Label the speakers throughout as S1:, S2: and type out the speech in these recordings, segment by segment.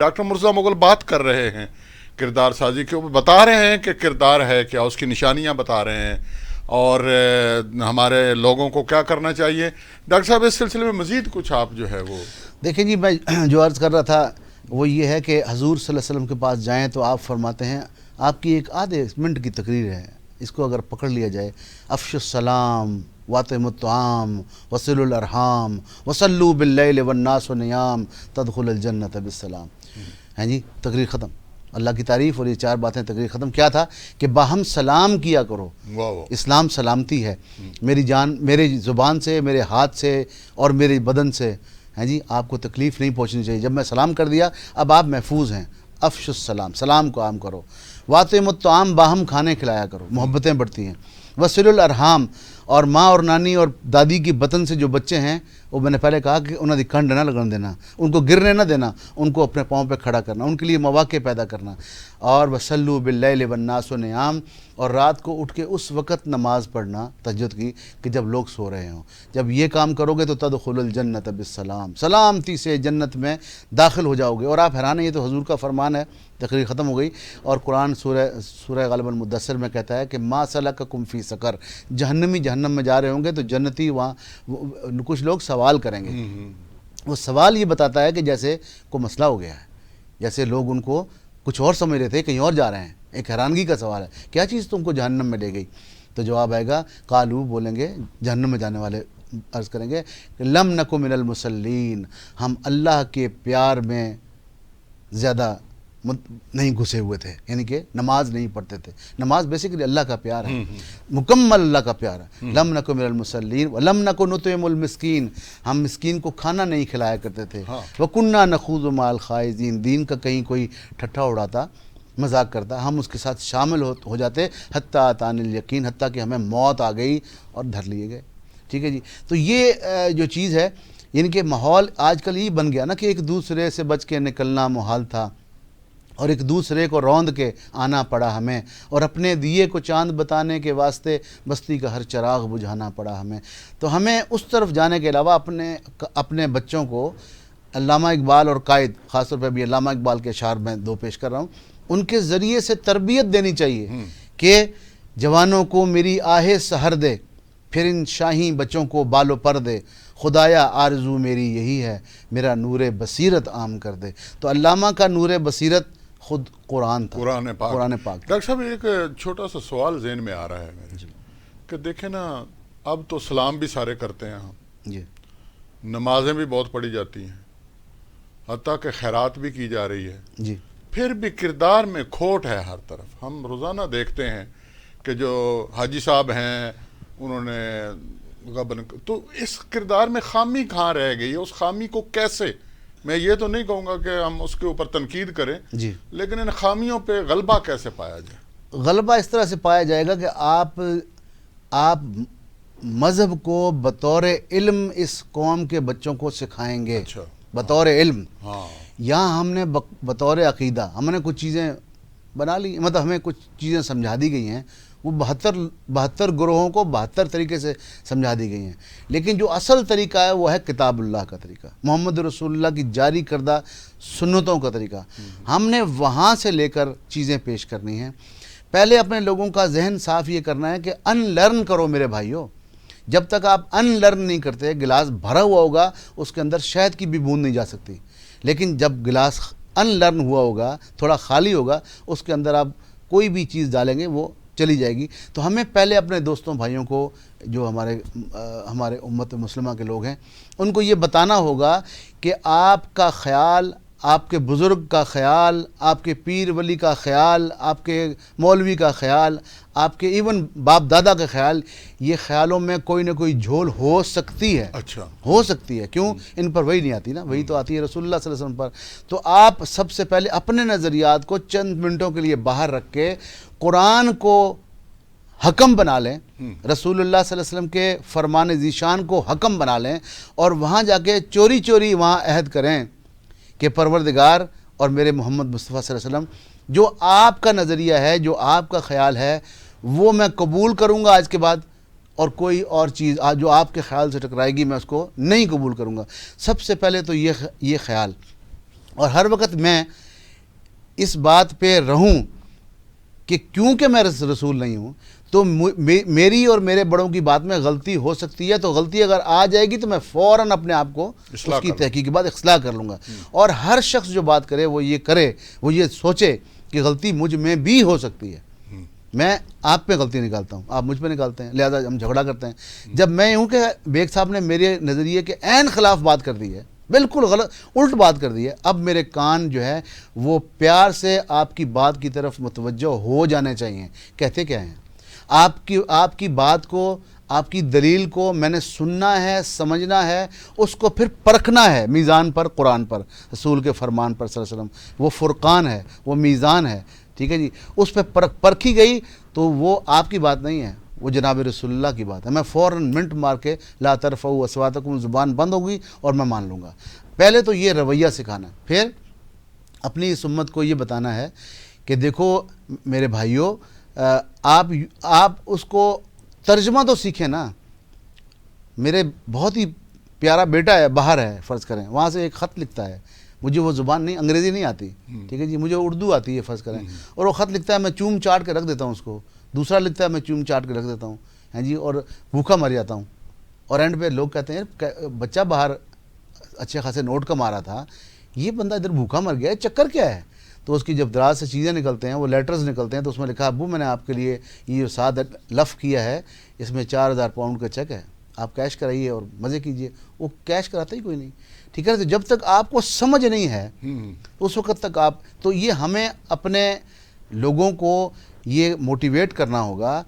S1: Doctor Mirza Mughal بات کر رہے ہیں کردار سازی کے اوپر، بتا رہے ہیں کہ کردار ہے کیا، اس کی نشانیاں بتا رہے ہیں اور ہمارے لوگوں کو کیا کرنا چاہیے۔ ڈاکٹر صاحب اس سلسلے میں مزید کچھ آپ جو ہے وہ
S2: دیکھیں جی، میں جو عرض کر رہا تھا وہ یہ ہے کہ حضور صلی اللہ علیہ وسلم کے پاس جائیں تو آپ فرماتے ہیں، آپ کی ایک آدھے منٹ کی تقریر ہے، اس کو اگر پکڑ لیا جائے، افش السلام واطعم الطعام وصل الارحام وصلوا باللیل والناس نیام تدخل الجنت بالسلام، ہیں جی، تقریر ختم، اللہ کی تعریف اور یہ چار باتیں، تقریر ختم۔ کیا تھا کہ باہم سلام کیا کرو، اسلام سلامتی ہے، میری جان میرے زبان سے، میرے ہاتھ سے اور میرے بدن سے، ہیں جی، آپ کو تکلیف نہیں پہنچنی چاہیے۔ جب میں سلام کر دیا اب آپ محفوظ ہیں، افش السلام، سلام کو عام کرو، واطعم الطعام، باہم کھانے کھلایا کرو، محبتیں بڑھتی ہیں، وصل الارحام، اور ماں اور نانی اور دادی کی بطن سے جو بچے ہیں وہ میں نے پہلے کہا کہ انہوں نے کنڈ نہ لگن دینا، ان کو گرنے نہ دینا، ان کو اپنے پاؤں پہ کھڑا کرنا، ان کے لیے مواقع پیدا کرنا، اور وصلوا باللیل والناس نیام، اور رات کو اٹھ کے اس وقت نماز پڑھنا تہجد کی کہ جب لوگ سو رہے ہوں۔ جب یہ کام کرو گے تو تدخل الجنت بالسلام، سلامتی سے جنت میں داخل ہو جاؤ گے۔ اور آپ حیران ہیں، یہ تو حضور کا فرمان ہے، تقریر ختم ہو گئی، اور قرآن سورہ غالب المدثر میں کہتا ہے کہ ما سلککم فی سقر، جہنمی جہنم میں جا رہے ہوں گے تو جنتی وہاں کچھ لوگ سوال کریں گے، وہ سوال یہ بتاتا ہے کہ جیسے کوئی مسئلہ ہو گیا ہے، جیسے لوگ ان کو کچھ اور سمجھ رہے تھے، کہیں اور جا رہے ہیں، ایک حیرانگی کا سوال ہے، کیا چیز تم کو جہنم میں لے گئی؟ تو جواب آئے گا، قالو، بولیں گے جہنم میں جانے والے عرض کریں گے کہ لم نک من المصلین، ہم اللہ کے پیار میں زیادہ نہیں گھسے ہوئے تھے، یعنی کہ نماز نہیں پڑھتے تھے۔ نماز بیسیکلی اللہ کا پیار ہے، مکمل اللہ کا پیار ہے۔ لم نک من المصلین ولم نک نطعم المسکین، ہم مسکین کو کھانا نہیں کھلایا کرتے تھے۔ وکنہ نخوض مع الخائضین، دین کا کہیں کوئی ٹھٹھا اڑاتا، مذاق کرتا، ہم اس کے ساتھ شامل ہو جاتے، حتیٰ اتانا الیقین، حتیٰ کہ ہمیں موت آ گئی اور دھر لیے گئے۔ ٹھیک ہے جی، تو یہ جو چیز ہے، یعنی کہ ماحول آج کل یہ بن گیا نا کہ ایک دوسرے سے بچ کے نکلنا محال تھا، اور ایک دوسرے کو روند کے آنا پڑا ہمیں، اور اپنے دیے کو چاند بتانے کے واسطے بستی کا ہر چراغ بجھانا پڑا ہمیں۔ تو ہمیں اس طرف جانے کے علاوہ اپنے بچوں کو، علامہ اقبال اور قائد، خاص طور پہ ابھی علامہ اقبال کے اشعار میں دو پیش کر رہا ہوں، ان کے ذریعے سے تربیت دینی چاہیے کہ جوانوں کو میری آہ سحر دے، پھر ان شاہین بچوں کو بال و پر دے، خدایا آرزو میری یہی ہے، میرا نور بصیرت عام کر دے۔ تو علامہ کا نور بصیرت خود قرآن تھا، قرآن پاک۔
S1: ڈاکٹر صاحب ایک چھوٹا سا سوال ذہن میں آ رہا ہے میرے، کہ دیکھیں نا، اب تو سلام بھی سارے کرتے ہیں ہم،
S2: جی،
S1: نمازیں بھی بہت پڑھی جاتی ہیں، حتیٰ کہ خیرات بھی کی جا رہی ہے،
S2: جی،
S1: پھر بھی کردار میں کھوٹ ہے ہر طرف۔ ہم روزانہ دیکھتے ہیں کہ جو حاجی صاحب ہیں انہوں نے غبن، تو اس کردار میں خامی کہاں رہ گئی ہے؟ اس خامی کو کیسے، میں یہ تو نہیں کہوں گا کہ ہم اس کے اوپر تنقید کریں،
S2: جی،
S1: لیکن ان خامیوں پہ غلبہ کیسے پایا جائے؟
S2: غلبہ اس طرح سے پایا جائے گا کہ آپ مذہب کو بطور علم اس قوم کے بچوں کو سکھائیں گے، بطور علم۔ یہاں ہم نے بطور عقیدہ ہم نے کچھ چیزیں بنا لی، مطلب ہمیں کچھ چیزیں سمجھا دی گئی ہیں، وہ 72 گروہوں کو 72 طریقے سے سمجھا دی گئی ہیں، لیکن جو اصل طریقہ ہے وہ ہے کتاب اللہ کا طریقہ، محمد رسول اللہ کی جاری کردہ سنتوں کا طریقہ۔ ہم نے وہاں سے لے کر چیزیں پیش کرنی ہیں۔ پہلے اپنے لوگوں کا ذہن صاف یہ کرنا ہے کہ ان لرن کرو میرے بھائیوں۔ جب تک آپ ان لرن نہیں کرتے، گلاس بھرا ہوا ہوگا، اس کے اندر شہد کی بھی بوند نہیں جا سکتی، لیکن جب گلاس ان لرن ہوا ہوگا، تھوڑا خالی ہوگا، اس کے اندر آپ کوئی بھی چیز ڈالیں گے وہ چلی جائے گی۔ تو ہمیں پہلے اپنے دوستوں بھائیوں کو، جو ہمارے امت مسلمہ کے لوگ ہیں، ان کو یہ بتانا ہوگا کہ آپ کا خیال، آپ کے بزرگ کا خیال، آپ کے پیر ولی کا خیال، آپ کے مولوی کا خیال، آپ کے ایون باپ دادا کا خیال، یہ خیالوں میں کوئی نہ کوئی جھول ہو سکتی ہے، ہو سکتی ہے۔ کیوں؟ ان پر وہی نہیں آتی نا، وہی تو آتی ہے رسول اللہ صلی اللہ علیہ وسلم پر۔ تو آپ سب سے پہلے اپنے نظریات کو چند منٹوں کے لیے باہر رکھ کے قرآن کو حکم بنا لیں، رسول اللہ صلی اللہ علیہ وسلم کے فرمان ذیشان کو حکم بنا لیں، اور وہاں جا کے چوری چوری وہاں عہد کریں کہ پروردگار اور میرے محمد مصطفیٰ صلی اللہ علیہ وسلم، جو آپ کا نظریہ ہے، جو آپ کا خیال ہے، وہ میں قبول کروں گا آج کے بعد، اور کوئی اور چیز جو آپ کے خیال سے ٹکرائے گی میں اس کو نہیں قبول کروں گا۔ سب سے پہلے تو یہ خیال، اور ہر وقت میں اس بات پہ رہوں کہ کیونکہ میں رسول نہیں ہوں تو میری اور میرے بڑوں کی بات میں غلطی ہو سکتی ہے، تو غلطی اگر آ جائے گی تو میں فوراً اپنے آپ کو اس کی تحقیق کے بعد اصلاح کر لوں گا. اور ہر شخص جو بات کرے وہ یہ کرے، وہ یہ سوچے کہ غلطی مجھ میں بھی ہو سکتی ہے. میں آپ پہ غلطی نکالتا ہوں، آپ مجھ پہ نکالتے ہیں، لہذا ہم جھگڑا کرتے ہیں. جب میں ہوں کہ بیگ صاحب نے میرے نظریے کے عین خلاف بات کر دی ہے، بالکل غلط الٹ بات کر دی ہے، اب میرے کان جو ہے وہ پیار سے آپ کی بات کی طرف متوجہ ہو جانے چاہیے. کہتے کیا ہیں؟ آپ کی بات کو، آپ کی دلیل کو میں نے سننا ہے، سمجھنا ہے، اس کو پھر پرکھنا ہے میزان پر، قرآن پر، رسول کے فرمان پر صلی اللہ علیہ وسلم. وہ فرقان ہے، وہ میزان ہے، ٹھیک ہے جی. اس پہ پرکھی گئی تو وہ آپ کی بات نہیں ہے، وہ جناب رسول اللہ کی بات ہے. میں فوراً منٹ مار کے لا ترفعوا اصواتکم، زبان بند ہوگی اور میں مان لوں گا. پہلے تو یہ رویہ سکھانا ہے، پھر اپنی اس امت کو یہ بتانا ہے کہ دیکھو میرے بھائیوں، آپ اس کو ترجمہ تو سیکھیں نا. میرے بہت ہی پیارا بیٹا ہے، باہر ہے فرض کریں، وہاں سے ایک خط لکھتا ہے، مجھے وہ زبان نہیں، انگریزی نہیں آتی، ٹھیک ہے جی، مجھے اردو آتی ہے فرض کریں، اور وہ خط لکھتا ہے، میں چوم چاٹ کے رکھ دیتا ہوں اس کو. دوسرا لکھتا ہے، میں چوم چاٹ کے رکھ دیتا ہوں، ہیں جی، اور بھوکا مر جاتا ہوں. اور اینڈ پہ لوگ کہتے ہیں بچہ باہر اچھے خاصے نوٹ کما رہا تھا، یہ بندہ ادھر بھوکا مر گیا ہے، چکر کیا ہے؟ تو اس کی جب دراز سے چیزیں نکلتے ہیں، وہ لیٹرز نکلتے ہیں، تو اس میں لکھا، ابو میں نے آپ کے لیے یہ جو 7 لف کیا ہے، اس میں 4000 پاؤنڈ کا چیک ہے، آپ کیش کرائیے اور مزے کیجئے. وہ کیش کراتا ہی کوئی نہیں، ٹھیک ہے. تو جب تک آپ کو سمجھ نہیں ہے اس وقت تک آپ، تو یہ ہمیں اپنے لوگوں کو یہ موٹیویٹ کرنا ہوگا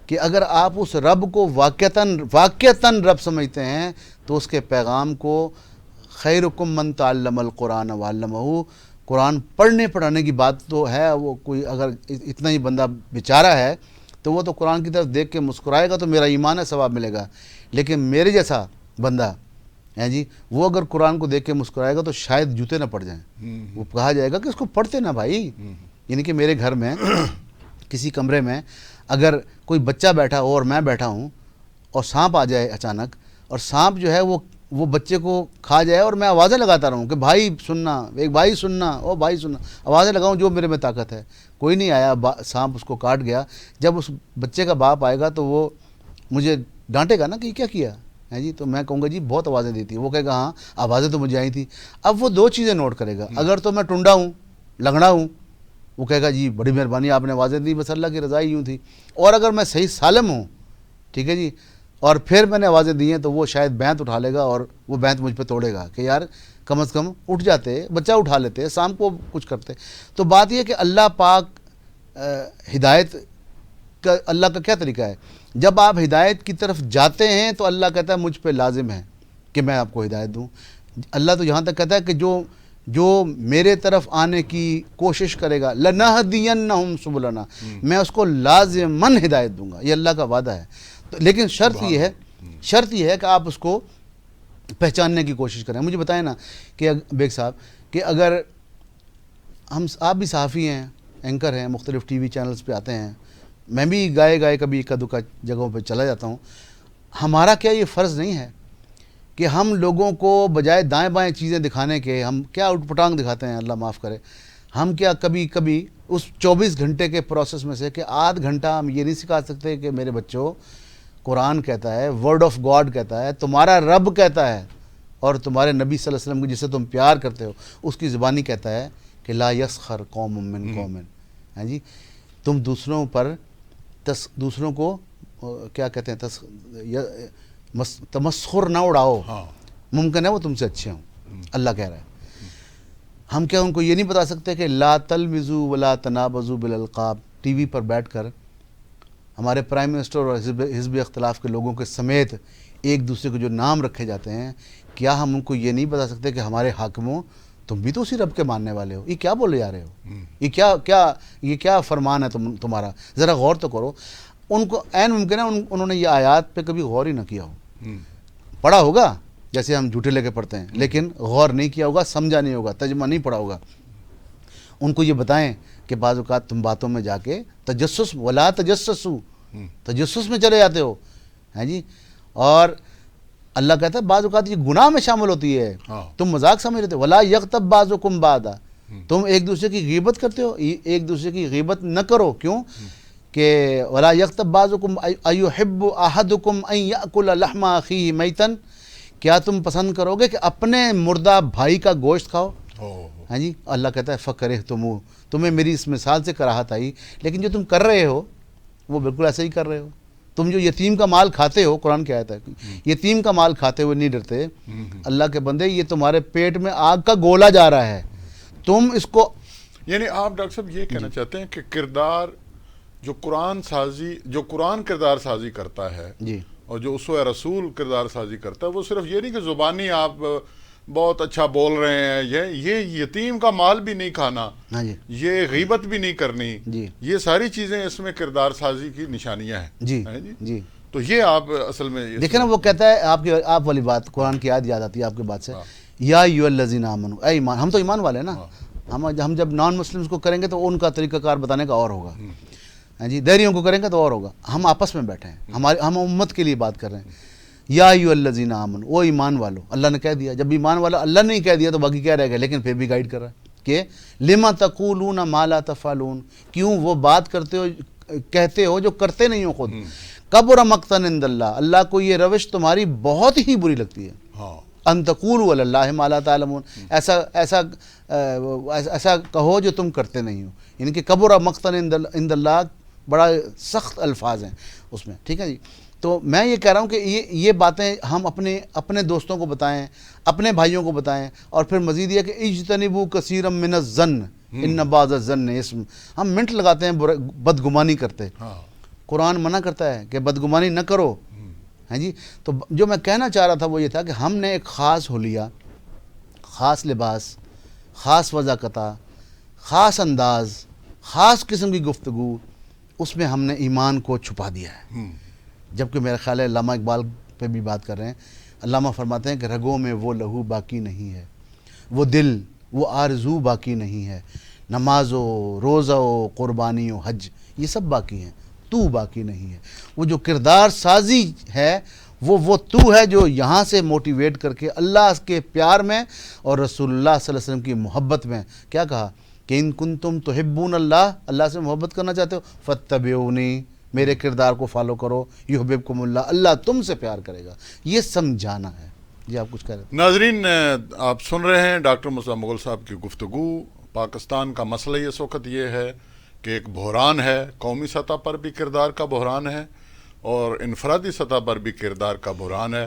S2: کہ اگر آپ اس رب کو واقعتاً رب سمجھتے ہیں تو اس کے پیغام کو، خیرکم من تعلم القرآن وعلمہ، قرآن پڑھنے پڑھانے کی بات تو ہے. وہ کوئی اگر اتنا ہی بندہ بیچارہ ہے تو وہ تو قرآن کی طرف دیکھ کے مسکرائے گا تو میرا ایمان ہے، ثواب ملے گا. لیکن میرے جیسا بندہ ہے جی، وہ اگر قرآن کو دیکھ کے مسکرائے گا تو شاید جوتے نہ پڑ جائیں. وہ کہا جائے گا کہ اس کو پڑھتے نا بھائی. یعنی کہ میرے گھر میں کسی کمرے میں اگر کوئی بچہ بیٹھا ہو اور میں بیٹھا ہوں اور سانپ آ جائے اچانک، اور سانپ جو ہے وہ بچے کو کھا جائے، اور میں آوازیں لگاتا رہوں کہ بھائی سننا، ایک بھائی سننا، او بھائی سننا، آوازیں لگاؤں جو میرے میں طاقت ہے، کوئی نہیں آیا، سانپ اس کو کاٹ گیا. جب اس بچے کا باپ آئے گا تو وہ مجھے ڈانٹے گا نا کہ یہ کیا ہے جی. تو میں کہوں گا جی بہت آوازیں دیتی ہے. وہ کہے گا ہاں آوازیں تو مجھے آئی تھی. اب وہ 2 چیزیں نوٹ کرے گا، اگر تو میں ٹنڈا ہوں، لنگڑا ہوں، وہ کہے گا جی بڑی مہربانی آپ نے آوازیں دی، بس اللہ کی رضا ہی یوں تھی. اور اگر میں صحیح سالم ہوں، ٹھیک ہے جی، اور پھر میں نے آوازیں دی ہیں، تو وہ شاید بینت اٹھا لے گا اور وہ بینت مجھ پہ توڑے گا کہ یار کم از کم اٹھ جاتے، بچہ اٹھا لیتے، شام کو کچھ کرتے. تو بات یہ کہ اللہ پاک ہدایت کا، اللہ کا کیا طریقہ ہے؟ جب آپ ہدایت کی طرف جاتے ہیں تو اللہ کہتا ہے مجھ پہ لازم ہے کہ میں آپ کو ہدایت دوں. اللہ تو یہاں تک کہتا ہے کہ جو میرے طرف آنے کی کوشش کرے گا، لَنَهْدِيَنَّهُمْ سُبُلَنَا، میں اس کو لازماً ہدایت دوں گا. یہ اللہ کا وعدہ ہے. لیکن شرط یہ ہے کہ آپ اس کو پہچاننے کی کوشش کریں. مجھے بتائیں نا کہ بیگ صاحب، کہ اگر آپ بھی صحافی ہیں، اینکر ہیں، مختلف ٹی وی چینلز پہ آتے ہیں، میں بھی گائے کبھی اکا دکا جگہوں پہ چلا جاتا ہوں، ہمارا کیا یہ فرض نہیں ہے کہ ہم لوگوں کو بجائے دائیں بائیں چیزیں دکھانے کے، ہم کیا اٹھ پٹانگ دکھاتے ہیں، اللہ معاف کرے، ہم کیا کبھی اس 24 گھنٹے کے پروسیس میں سے کہ آدھ گھنٹہ ہم یہ نہیں سکھا سکتے کہ میرے بچوں، قرآن کہتا ہے، ورڈ آف گاڈ کہتا ہے، تمہارا رب کہتا ہے، اور تمہارے نبی صلی اللہ علیہ وسلم کو جسے تم پیار کرتے ہو اس کی زبانی کہتا ہے کہ لا یسخر قوم من قوم، ہاں جی، تم دوسروں کو کیا کہتے ہیں، تمسخر نہ اڑاؤ، ممکن ہے وہ تم سے اچھے ہوں، اللہ کہہ رہا ہے. ہم کیا ان کو یہ نہیں بتا سکتے کہ لا تلمزوا ولا تنابزوا بالالقاب؟ ٹی وی پر بیٹھ کر ہمارے پرائم منسٹر اور حزب اختلاف کے لوگوں کے سمیت ایک دوسرے کو جو نام رکھے جاتے ہیں، کیا ہم ان کو یہ نہیں بتا سکتے کہ ہمارے حاکموں، تم بھی تو اسی رب کے ماننے والے ہو، یہ کیا بولے جا رہے ہو، یہ کیا فرمان ہے تمہارا، ذرا غور تو کرو. ان کو عین ممکن ہے انہوں نے یہ آیات پہ کبھی غور ہی نہ کیا ہو. پڑھا ہوگا جیسے ہم جھوٹے لے کے پڑھتے ہیں، لیکن غور نہیں کیا ہوگا، سمجھا نہیں ہوگا، ترجمہ نہیں پڑھا ہوگا. ان کو یہ بتائیں کہ بعض اوقات تم باتوں میں جا کے تجسس، ولا تجسسوا، تجسس میں چلے جاتے ہو، ہیں جی. اور اللہ کہتا ہے بعض اوقات یہ گناہ میں شامل ہوتی ہے.
S1: ہاں.
S2: تم مذاق سمجھ لیتے ہو. ولا یغتب بعضکم بعضا, تم ایک دوسرے کی غیبت کرتے ہو, ایک دوسرے کی غیبت نہ کرو. کیوں کہ ولا یغتب بعضکم ایحب احدکم ان یاکل لحم اخیہ میتا, کیا تم پسند کرو گے کہ اپنے مردہ بھائی کا گوشت کھاؤ؟ ہاں جی. اللہ کہتا ہے فکرہتموہ, تمہیں میری اس مثال سے کراہت آئی, لیکن جو تم کر رہے ہو وہ بالکل ایسے ہی کر رہے ہو. تم جو یتیم کا مال کھاتے ہو, قرآن کی آیت ہے, یتیم کا مال کھاتے ہوئے نہیں ڈرتے. اللہ کے بندے یہ تمہارے پیٹ میں آگ کا گولا جا رہا ہے, تم اس کو.
S1: یعنی آپ ڈاکٹر صاحب یہ کہنا چاہتے ہیں کہ کردار جو قرآن کردار سازی کرتا ہے
S2: جی,
S1: اور جو اسوہ رسول کردار سازی کرتا ہے, وہ صرف یہ نہیں کہ زبانی آپ بہت اچھا بول رہے ہیں, یہ یتیم کا مال بھی نہیں کھانا,
S2: ہاں جی,
S1: یہ غیبت بھی نہیں کرنی,
S2: جی,
S1: یہ ساری چیزیں اس میں کردار سازی کی نشانیاں ہیں.
S2: جی,
S1: ہیں
S2: جی.
S1: تو یہ آپ اصل میں
S2: دیکھیں نا, وہ کہتا ہے آپ والی بات, قرآن کی آیت یاد آتی ہے آپ کے بات سے, یا ایھا الذین آمنوا, اے ایمان, ہم تو ایمان والے ہیں نا, ہم جب نان مسلمس کو کریں گے تو ان کا طریقہ کار بتانے کا اور ہوگا. ہاں جی, دیریوں کو کریں گے تو اور ہوگا. ہم آپس میں بیٹھے ہیں, ہم امت کے لیے بات کر رہے ہیں. یا ایھا الذین آمنوا, وہ ایمان والو, اللہ نے کہہ دیا. جب ایمان والا اللہ نے نہیں کہہ دیا تو باقی کیا رہ گیا, لیکن پھر بھی گائیڈ کر رہا ہے کہ لما تقولون ما لا تفعلون, کیوں وہ بات کرتے ہو, کہتے ہو جو کرتے نہیں ہو خود. کبر مقتا عند اللہ, اللہ کو یہ روش تمہاری بہت ہی بری لگتی ہے. ان تقولوا علی اللہ ما لا تعلمون, ایسا کہو جو تم کرتے نہیں ہو. یعنی کہ کبر مقتا عند اللہ, بڑا سخت الفاظ ہیں اس میں. ٹھیک ہے جی. تو میں یہ کہہ رہا ہوں کہ یہ باتیں ہم اپنے دوستوں کو بتائیں, اپنے بھائیوں کو بتائیں, اور پھر مزید یہ کہ اجتنبوا کثیرا من الظن ان بعض الظن اسم. ہم منٹ لگاتے ہیں بدگمانی کرتے, قرآن منع کرتا ہے کہ بدگمانی نہ کرو. ہاں جی. تو جو میں کہنا چاہ رہا تھا وہ یہ تھا کہ ہم نے ایک خاص حلیہ, خاص لباس, خاص وضاقتہ, خاص انداز, خاص قسم کی گفتگو, اس میں ہم نے ایمان کو چھپا دیا ہے. جبکہ میرا خیال ہے علامہ اقبال پہ بھی بات کر رہے ہیں, علامہ فرماتے ہیں کہ رگوں میں وہ لہو باقی نہیں ہے, وہ دل, وہ آرزو باقی نہیں ہے, نماز و روزہ و قربانی و حج یہ سب باقی ہیں, تو باقی نہیں ہے. وہ جو کردار سازی ہے وہ تو ہے جو یہاں سے موٹیویٹ کر کے اللہ کے پیار میں اور رسول اللہ صلی اللہ علیہ وسلم کی محبت میں کیا کہا کہ ان کنتم تحبون اللہ, اللہ سے محبت کرنا چاہتے ہو, فاتبعونی, میرے کردار کو فالو کرو, یحببکم اللہ, اللہ تم سے پیار کرے گا. یہ سمجھانا ہے. جی آپ کچھ کہہ رہے تھے.
S1: ناظرین, آپ سن رہے ہیں ڈاکٹر مصطفیٰ مغل صاحب کی گفتگو. پاکستان کا مسئلہ اس وقت یہ ہے کہ ایک بحران ہے, قومی سطح پر بھی کردار کا بحران ہے اور انفرادی سطح پر بھی کردار کا بحران ہے.